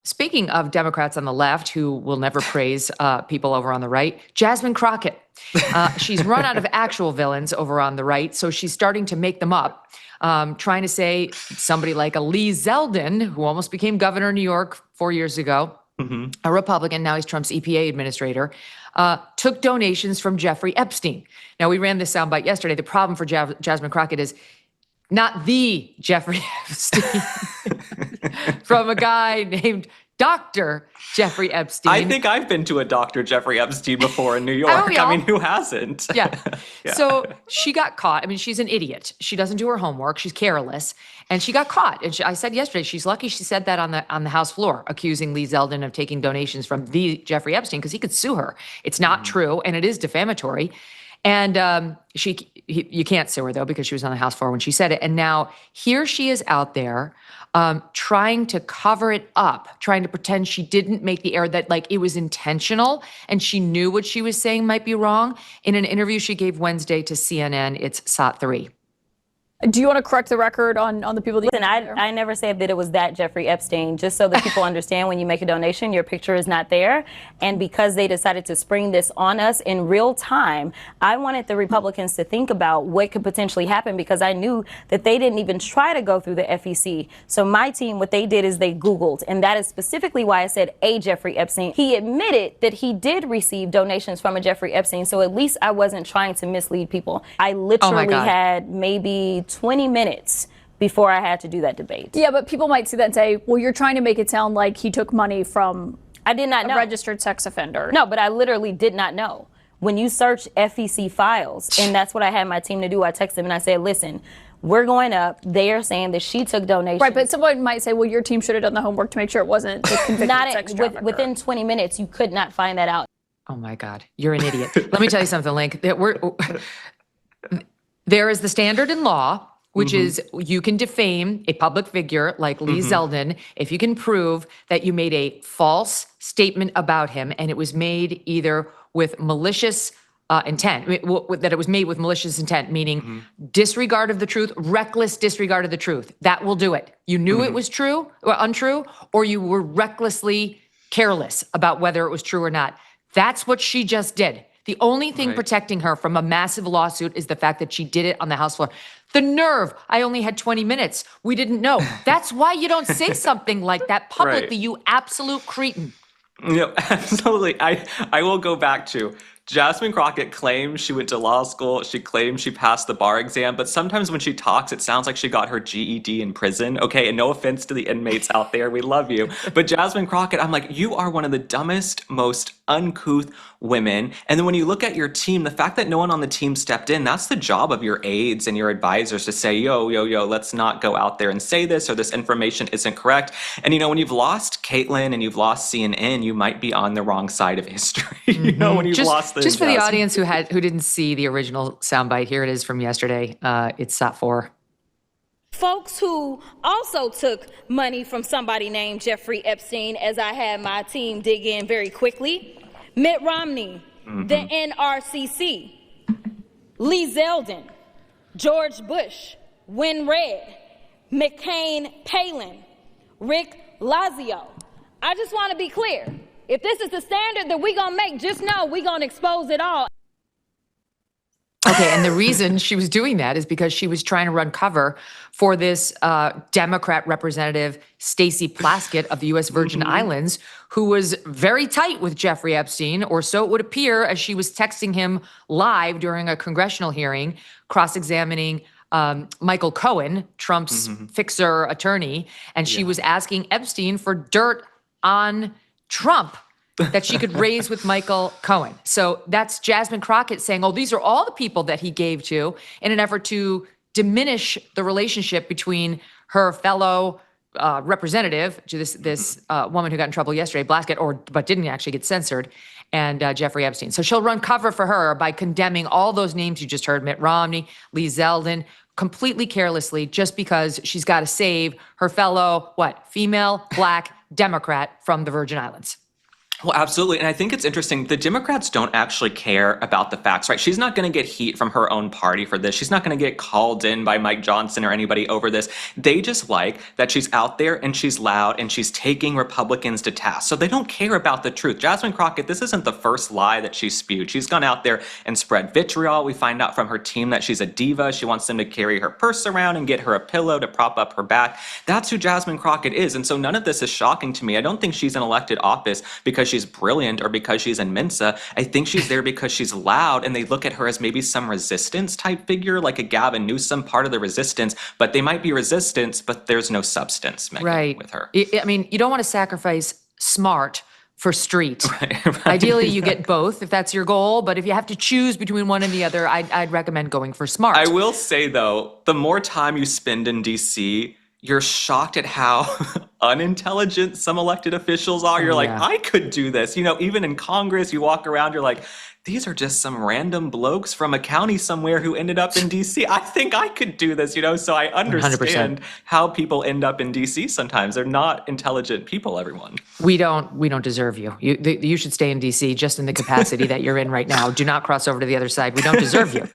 Speaking of Democrats on the left who will never praise people over on the right, Jasmine Crockett. She's run out of actual villains over on the right, so she's starting to make them up, trying to say somebody like a Lee Zeldin, who almost became governor of New York 4 years ago, a Republican, now he's Trump's EPA administrator, took donations from Jeffrey Epstein. Now, we ran this soundbite yesterday. The problem for Jasmine Crockett is not the Jeffrey Epstein, from a guy named Dr. Jeffrey Epstein. I think I've been to a Dr. Jeffrey Epstein before in New York. I mean, who hasn't? Yeah. So she got caught. I mean, she's an idiot. She doesn't do her homework. She's careless. And she got caught. And I said yesterday, she's lucky she said that on the House floor, accusing Lee Zeldin of taking donations from the Jeffrey Epstein, because he could sue her. It's not true, and it is defamatory. And you can't sue her, though, because she was on the House floor when she said it. And now here she is out there trying to cover it up, trying to pretend she didn't make the error, that like it was intentional and she knew what she was saying might be wrong. In an interview she gave Wednesday to CNN, it's SOT3. Do you want to correct the record on the people that Listen, I never said that it was that Jeffrey Epstein, just so that people understand when you make a donation, your picture is not there. And because they decided to spring this on us in real time, I wanted the Republicans to think about what could potentially happen, because I knew that they didn't even try to go through the FEC. So my team, what they did is they Googled, and that is specifically why I said a Jeffrey Epstein. He admitted that he did receive donations from a Jeffrey Epstein, so at least I wasn't trying to mislead people. I literally had maybe 20 minutes before I had to do that debate. Yeah, but people might see that and say, well, you're trying to make it sound like he took money from I did not know. A registered sex offender. No, but I literally did not know. When you search FEC files, and that's what I had my team to do, I texted them and I said, listen, we're going up. They are saying that she took donations. Right, but someone might say, well, your team should have done the homework to make sure it wasn't a convicted sex trafficker. Within 20 minutes, you could not find that out. Oh, my God. You're an idiot. Let me tell you something, Link. There is the standard in law, which is you can defame a public figure like Lee Zeldin if you can prove that you made a false statement about him and it was made either with malicious intent, that it was made with malicious intent, meaning disregard of the truth, reckless disregard of the truth. That will do it. You knew it was true or untrue, or you were recklessly careless about whether it was true or not. That's what she just did. The only thing protecting her from a massive lawsuit is the fact that she did it on the House floor. The nerve. I only had 20 minutes. We didn't know. That's why you don't say something like that publicly, you absolute cretin. Yeah, absolutely. I will go back to Jasmine Crockett claims she went to law school. She claims she passed the bar exam, but sometimes when she talks, it sounds like she got her GED in prison. Okay, and no offense to the inmates out there, we love you. But Jasmine Crockett, I'm like, you are one of the dumbest, most uncouth women. And then when you look at your team, the fact that no one on the team stepped in, that's the job of your aides and your advisors to say, yo, let's not go out there and say this, or this information isn't correct. And when you've lost Caitlyn and you've lost CNN, you might be on the wrong side of history. When you've lost just for the audience who didn't see the original soundbite, here it is from yesterday. It's SOT4. Folks who also took money from somebody named Jeffrey Epstein, as I had my team dig in very quickly. Mitt Romney, the NRCC, Lee Zeldin, George Bush, Win Red, McCain Palin, Rick Lazio. I just want to be clear. If this is the standard that we're going to make, just know we're going to expose it all. Okay, and the reason she was doing that is because she was trying to run cover for this Democrat representative, Stacey Plaskett of the U.S. Virgin Islands, who was very tight with Jeffrey Epstein, or so it would appear, as she was texting him live during a congressional hearing, cross-examining Michael Cohen, Trump's fixer attorney, and she was asking Epstein for dirt on Trump that she could raise with Michael Cohen. So that's Jasmine Crockett saying, oh, these are all the people that he gave to, in an effort to diminish the relationship between her fellow representative, to this woman who got in trouble yesterday, Plaskett, but didn't actually get censored, and Jeffrey Epstein. So she'll run cover for her by condemning all those names you just heard, Mitt Romney, Lee Zeldin, completely carelessly, just because she's got to save her fellow, female, black Democrat from the Virgin Islands. Well, absolutely. And I think it's interesting. The Democrats don't actually care about the facts, right? She's not going to get heat from her own party for this. She's not going to get called in by Mike Johnson or anybody over this. They just like that she's out there and she's loud and she's taking Republicans to task. So they don't care about the truth. Jasmine Crockett, this isn't the first lie that she's spewed. She's gone out there and spread vitriol. We find out from her team that she's a diva. She wants them to carry her purse around and get her a pillow to prop up her back. That's who Jasmine Crockett is. And so none of this is shocking to me. I don't think she's in elected office because she's brilliant or because she's in Mensa. I think she's there because she's loud and they look at her as maybe some resistance type figure, like a Gavin Newsom, part of the resistance, but they might be resistance, but there's no substance, Megyn, with her. I mean, you don't want to sacrifice smart for street. Right. Ideally, you get both if that's your goal, but if you have to choose between one and the other, I'd recommend going for smart. I will say, though, the more time you spend in D.C., you're shocked at how unintelligent some elected officials are. You're like, I could do this. You know, even in Congress, you walk around, you're like, these are just some random blokes from a county somewhere who ended up in D.C. I think I could do this, you know? So I understand 100%. how people end up in D.C. sometimes. They're not intelligent people, everyone. We don't deserve you. You should stay in D.C. just in the capacity that you're in right now. Do not cross over to the other side. We don't deserve you.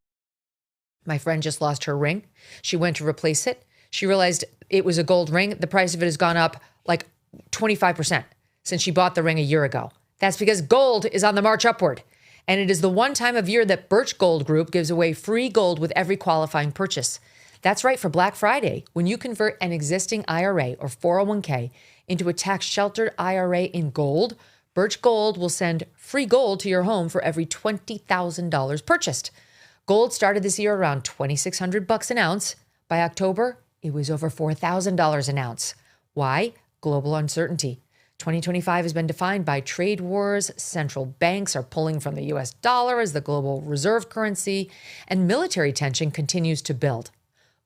My friend just lost her ring. She went to replace it. She realized it was a gold ring. The price of it has gone up like 25% since she bought the ring a year ago. That's because gold is on the march upward. And it is the one time of year that Birch Gold Group gives away free gold with every qualifying purchase. That's right, for Black Friday, when you convert an existing IRA or 401k into a tax-sheltered IRA in gold, Birch Gold will send free gold to your home for every $20,000 purchased. Gold started this year around $2,600 an ounce. By October, it was over $4,000 an ounce. Why? Global uncertainty. 2025 has been defined by trade wars, central banks are pulling from the US dollar as the global reserve currency, and military tension continues to build.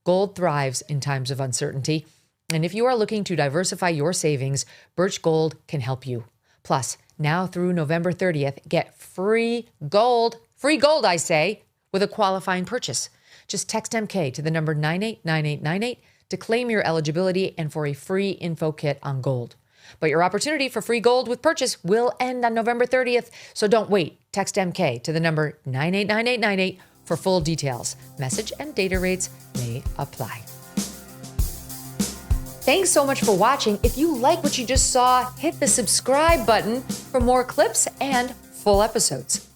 Gold thrives in times of uncertainty, and if you are looking to diversify your savings, Birch Gold can help you. Plus, now through November 30th, get free gold, I say, with a qualifying purchase. Just text MK to the number 989898 to claim your eligibility and for a free info kit on gold. But your opportunity for free gold with purchase will end on November 30th, so don't wait. Text MK to the number 989898 for full details. Message and data rates may apply. Thanks so much for watching. If you like what you just saw, hit the subscribe button for more clips and full episodes.